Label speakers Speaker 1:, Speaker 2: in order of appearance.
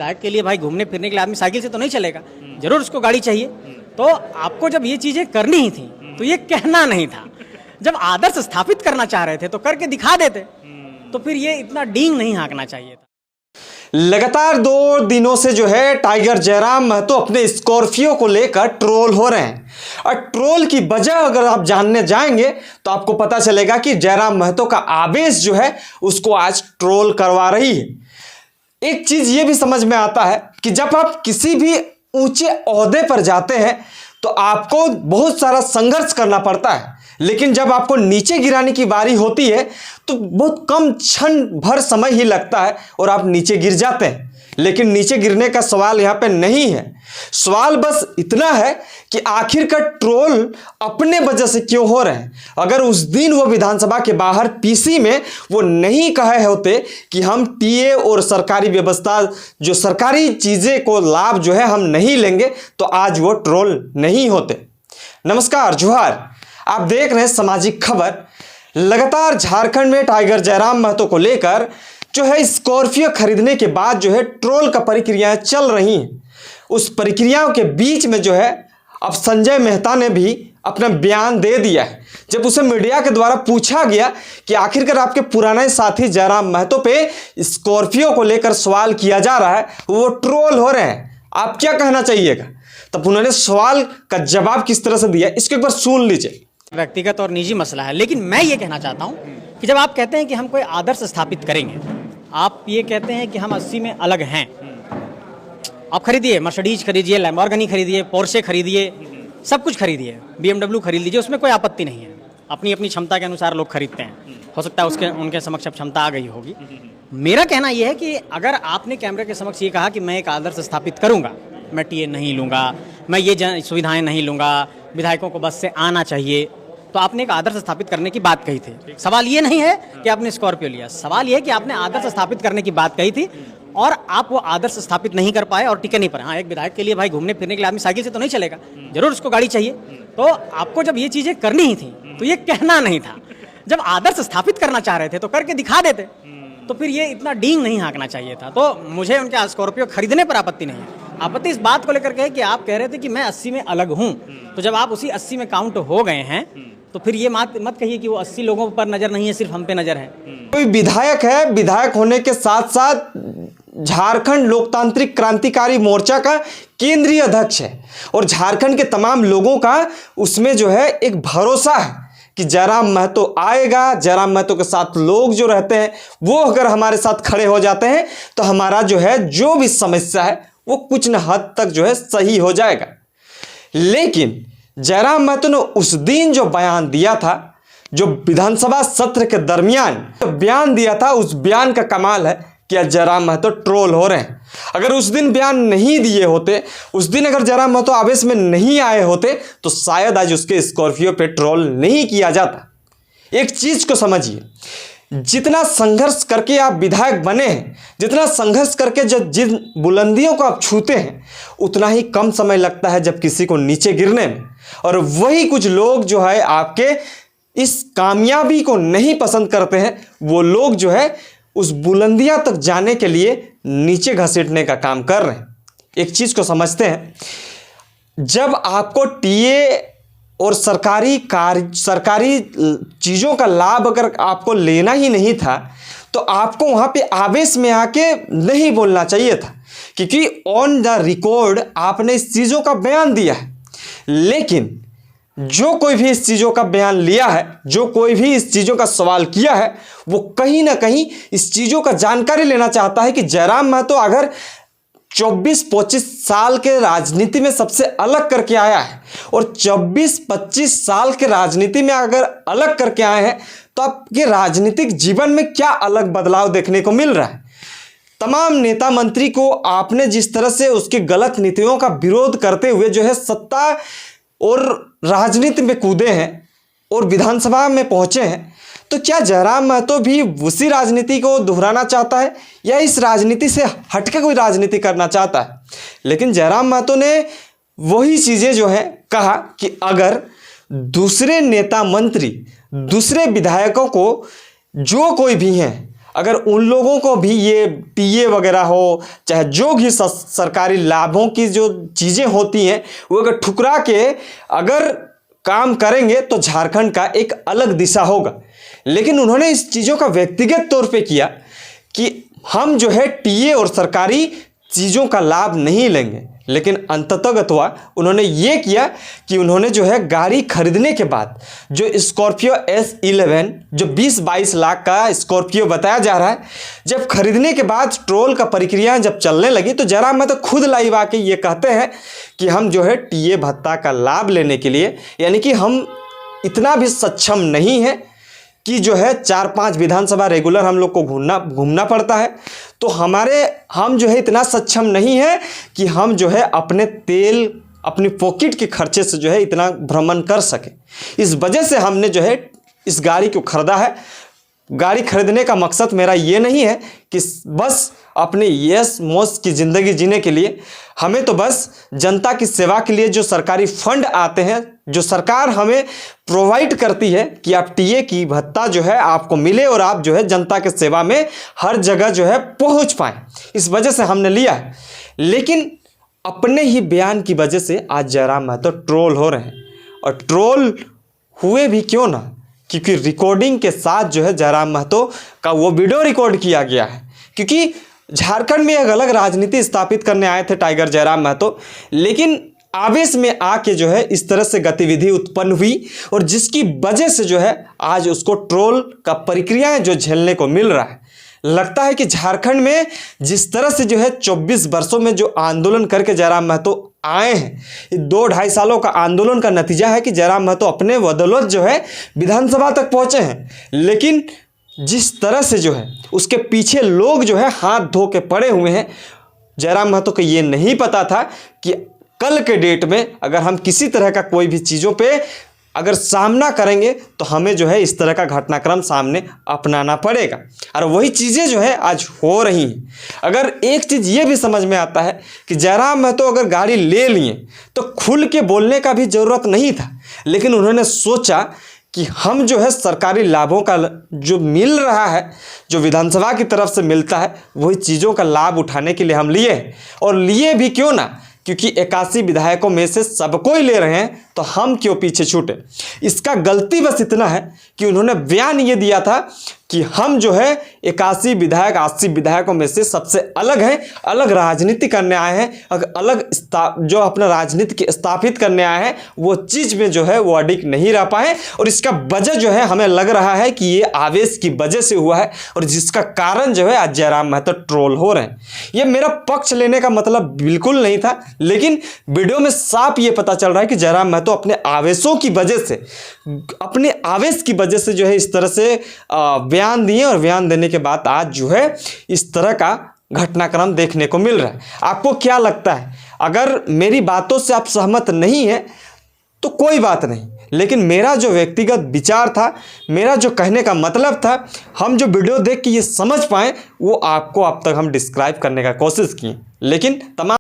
Speaker 1: विधायक के लिए भाई घूमने फिरने के लिए आदमी साइकिल से तो नहीं चलेगा, जरूर उसको गाड़ी चाहिए। तो आपको जब ये चीजें करनी ही थी तो ये कहना नहीं था। जब आदर्श स्थापित करना चाह रहे थे तो करके दिखा देते, तो फिर ये इतना डींग नहीं हाँकना चाहिए था।
Speaker 2: लगातार 2 दिनों से जो है टाइगर जयराम महतो अपने स्कॉर्पियो को लेकर ट्रोल हो रहे हैं। और ट्रोल की वजह अगर आप जानने जाएंगे तो आपको पता चलेगा कि जयराम महतो का आवेश जो है उसको आज ट्रोल करवा रही है। एक चीज ये भी समझ में आता है कि जब आप किसी भी ऊंचे ओहदे पर जाते हैं तो आपको बहुत सारा संघर्ष करना पड़ता है, लेकिन जब आपको नीचे गिराने की बारी होती है तो बहुत कम क्षण भर समय ही लगता है और आप नीचे गिर जाते हैं। लेकिन नीचे गिरने का सवाल यहाँ पे नहीं है। सवाल बस इतना है कि आखिरकार ट्रोल अपने वजह से क्यों हो रहे हैं। अगर उस दिन वो विधानसभा के बाहर पीसी में वो नहीं कहे होते कि हम टीए और सरकारी व्यवस्था जो सरकारी चीजें को लाभ जो है हम नहीं लेंगे, तो आज वो ट्रोल नहीं होते। नमस्कार, जोहार। आप देख रहे हैं सामाजिक खबर। लगातार झारखंड में टाइगर जयराम महतो को लेकर जो है स्कॉर्पियो खरीदने के बाद जो है ट्रोल का प्रक्रियाएं चल रही हैं। उस प्रक्रियाओं के बीच में जो है अब संजय मेहता ने भी अपना बयान दे दिया है। जब उसे मीडिया के द्वारा पूछा गया कि आखिरकार आपके पुराने साथी जयराम महतो पे स्कॉर्पियो को लेकर सवाल किया जा रहा है, वो ट्रोल हो रहे हैं, आप क्या कहना चाहिएगा? तब उन्होंने सवाल का जवाब किस तरह से दिया, इसको एक बार सुन लीजिए।
Speaker 1: व्यक्तिगत और निजी मसला है, लेकिन मैं ये कहना चाहता हूँ कि जब आप कहते हैं कि हम कोई आदर्श स्थापित करेंगे, आप ये कहते हैं कि हम 80 में अलग हैं। आप खरीदिए, मर्सिडीज खरीदिए, लैम्बोर्गिनी खरीदिए, पोर्शे खरीदिए, सब कुछ खरीदिए, BMW खरीद लीजिए, उसमें कोई आपत्ति नहीं है। अपनी अपनी क्षमता के अनुसार लोग खरीदते हैं, हो सकता है उनके समक्ष अब क्षमता आ गई होगी। मेरा कहना यह है कि अगर आपने कैमरे के समक्ष ये कहा कि मैं एक आदर्श स्थापित करूंगा, मैं टीए नहीं लूंगा, मैं ये सुविधाएं नहीं लूंगा, विधायकों को बस से आना चाहिए, तो आपने एक आदर्श स्थापित करने की बात कही थी। सवाल ये नहीं है कि आपने स्कॉर्पियो लिया, सवाल ये है कि आपने आदर्श स्थापित करने की बात कही थी और आप वो आदर्श स्थापित नहीं कर पाए और टिके नहीं पाए। हाँ, एक विधायक के लिए भाई घूमने फिरने के लिए आदमी साइकिल से तो नहीं चलेगा, जरूर उसको गाड़ी चाहिए। तो आपको जब ये चीजें करनी ही थी तो ये कहना नहीं था। जब आदर्श स्थापित करना चाह रहे थे तो करके दिखा देते, तो फिर ये इतना डींग नहीं हाँकना चाहिए था। तो मुझे उनके स्कॉर्पियो खरीदने पर आपत्ति नहीं है। आपत्ति इस बात को लेकर के है कि आप कह रहे थे कि मैं 80 में अलग हूं, तो जब आप उसी 80 में काउंट हो गए हैं तो फिर ये मत कहिए कि वो 80 लोगों पर नजर नहीं है, सिर्फ हम पे नजर है।
Speaker 2: कोई विधायक है, विधायक होने के साथ साथ झारखंड लोकतांत्रिक क्रांतिकारी मोर्चा का केंद्रीय अध्यक्ष है और झारखंड के तमाम लोगों का उसमें जो है एक भरोसा है कि जयराम महतो आएगा। जयराम महतो के साथ लोग जो रहते हैं वो अगर हमारे साथ खड़े हो जाते हैं तो हमारा जो है जो भी समस्या है वो कुछ न हद तक जो है सही हो जाएगा। लेकिन जयराम महतो ने उस दिन जो बयान दिया था, जो विधानसभा सत्र के दरमियान बयान दिया था, उस बयान का कमाल है कि आज जयराम महतो ट्रोल हो रहे हैं। अगर उस दिन बयान नहीं दिए होते, उस दिन अगर जयराम महतो आवेश में नहीं आए होते तो शायद आज उसके स्कॉर्पियो पे ट्रोल नहीं किया जाता। एक चीज को समझिए, जितना संघर्ष करके आप विधायक बने हैं, जितना संघर्ष करके जब जिन बुलंदियों को आप छूते हैं, उतना ही कम समय लगता है जब किसी को नीचे गिरने में। और वही कुछ लोग जो है आपके इस कामयाबी को नहीं पसंद करते हैं, वो लोग जो है उस बुलंदियां तक जाने के लिए नीचे घसीटने का काम कर रहे हैं। एक चीज को समझते हैं, जब आपको टीए और सरकारी चीज़ों का लाभ अगर आपको लेना ही नहीं था तो आपको वहाँ पे आवेश में आके नहीं बोलना चाहिए था, क्योंकि ऑन द रिकॉर्ड आपने इस चीज़ों का बयान दिया है। लेकिन जो कोई भी इस चीज़ों का बयान लिया है, जो कोई भी इस चीज़ों का सवाल किया है, वो कहीं ना कहीं इस चीज़ों का जानकारी लेना चाहता है कि जयराम महतो अगर 24-25 साल के राजनीति में सबसे अलग करके आया है और 24-25 साल के राजनीति में अगर अलग करके आए हैं तो आपके राजनीतिक जीवन में क्या अलग बदलाव देखने को मिल रहा है। तमाम नेता मंत्री को आपने जिस तरह से उसके गलत नीतियों का विरोध करते हुए जो है सत्ता और राजनीति में कूदे हैं और विधानसभा में पहुंचे हैं, तो क्या जयराम महतो भी उसी राजनीति को दोहराना चाहता है या इस राजनीति से हटके कोई राजनीति करना चाहता है? लेकिन जयराम महतो ने वही चीज़ें जो है कहा कि अगर दूसरे नेता मंत्री, दूसरे विधायकों को जो कोई भी हैं अगर उन लोगों को भी ये टीए वगैरह हो, चाहे जो भी सरकारी लाभों की जो चीज़ें होती हैं, वो अगर ठुकरा के अगर काम करेंगे तो झारखंड का एक अलग दिशा होगा। लेकिन उन्होंने इस चीज़ों का व्यक्तिगत तौर पे किया कि हम जो है टीए और सरकारी चीज़ों का लाभ नहीं लेंगे। लेकिन अंततः उन्होंने ये किया कि उन्होंने जो है गाड़ी खरीदने के बाद जो स्कॉर्पियो S11 जो 20-22 लाख का स्कॉर्पियो बताया जा रहा है, जब खरीदने के बाद ट्रोल का प्रक्रिया जब चलने लगी तो जयराम महतो खुद लाइव आके ये कहते हैं कि हम जो है टीए भत्ता का लाभ लेने के लिए, यानी कि हम इतना भी सक्षम नहीं है कि जो है 4-5 विधानसभा रेगुलर हम लोग को घूमना पड़ता है, तो हम जो है इतना सक्षम नहीं है कि हम जो है अपने तेल अपनी पॉकेट के खर्चे से जो है इतना भ्रमण कर सके। इस वजह से हमने जो है इस गाड़ी को खरीदा है। गाड़ी खरीदने का मकसद मेरा ये नहीं है कि बस अपने यश मौज की ज़िंदगी जीने के लिए, हमें तो बस जनता की सेवा के लिए जो सरकारी फंड आते हैं, जो सरकार हमें प्रोवाइड करती है कि आप टीए की भत्ता जो है आपको मिले और आप जो है जनता के सेवा में हर जगह जो है पहुंच पाएँ, इस वजह से हमने लिया है। लेकिन अपने ही बयान की वजह से आज जयराम महतो ट्रोल हो रहे हैं, और ट्रोल हुए भी क्यों ना, क्योंकि रिकॉर्डिंग के साथ जो है जयराम महतो का वो वीडियो रिकॉर्ड किया गया है। क्योंकि झारखंड में एक अलग राजनीति स्थापित करने आए थे टाइगर जयराम महतो, लेकिन आवेश में आके जो है इस तरह से गतिविधि उत्पन्न हुई, और जिसकी वजह से जो है आज उसको ट्रोल का प्रक्रियाएं जो झेलने को मिल रहा है। लगता है कि झारखंड में जिस तरह से जो है 24 वर्षों में जो आंदोलन करके जयराम महतो आए हैं, 2-2.5 सालों का आंदोलन का नतीजा है कि जयराम महतो अपने बदौलत जो है विधानसभा तक पहुंचे हैं। लेकिन जिस तरह से जो है उसके पीछे लोग जो है हाथ धो के पड़े हुए हैं, जयराम महतो को ये नहीं पता था कि कल के डेट में अगर हम किसी तरह का कोई भी चीज़ों पे अगर सामना करेंगे तो हमें जो है इस तरह का घटनाक्रम सामने अपनाना पड़ेगा, और वही चीज़ें जो है आज हो रही हैं। अगर एक चीज़ ये भी समझ में आता है कि जयराम महतो अगर गाड़ी ले लिए तो खुल के बोलने का भी ज़रूरत नहीं था, लेकिन उन्होंने सोचा कि हम जो है सरकारी लाभों का जो मिल रहा है, जो विधानसभा की तरफ से मिलता है, वही चीज़ों का लाभ उठाने के लिए हम लिए हैं। और लिए भी क्यों ना, क्योंकि 81 विधायकों में से सबको ही ले रहे हैं, तो हम क्यों पीछे छूटे। इसका गलती बस इतना है कि उन्होंने बयान ये दिया था कि हम जो है 81 विधायक 80 विधायकों में से सबसे अलग हैं, अलग राजनीति करने आए हैं, अलग जो अपना राजनीति स्थापित करने आए हैं, वो चीज़ में जो है वो अडिग नहीं रह पाए। और इसका वजह जो है हमें लग रहा है कि ये आवेश की वजह से हुआ है, और जिसका कारण जो है आज जयराम महतो ट्रोल हो रहे हैं। ये मेरा पक्ष लेने का मतलब बिल्कुल नहीं था, लेकिन वीडियो में साफ ये पता चल रहा है कि जयराम महतो अपने आवेशों की वजह से, अपने आवेश की वजह से जो है इस तरह से बयान दिए, और बयान देने के बाद आज जो है इस तरह का घटनाक्रम देखने को मिल रहा है। आपको क्या लगता है? अगर मेरी बातों से आप सहमत नहीं हैं तो कोई बात नहीं, लेकिन मेरा जो व्यक्तिगत विचार था, मेरा जो कहने का मतलब था, हम जो वीडियो देख के ये समझ पाएँ वो आपको अब तक हम डिस्क्राइब करने का कोशिश किए। लेकिन तमाम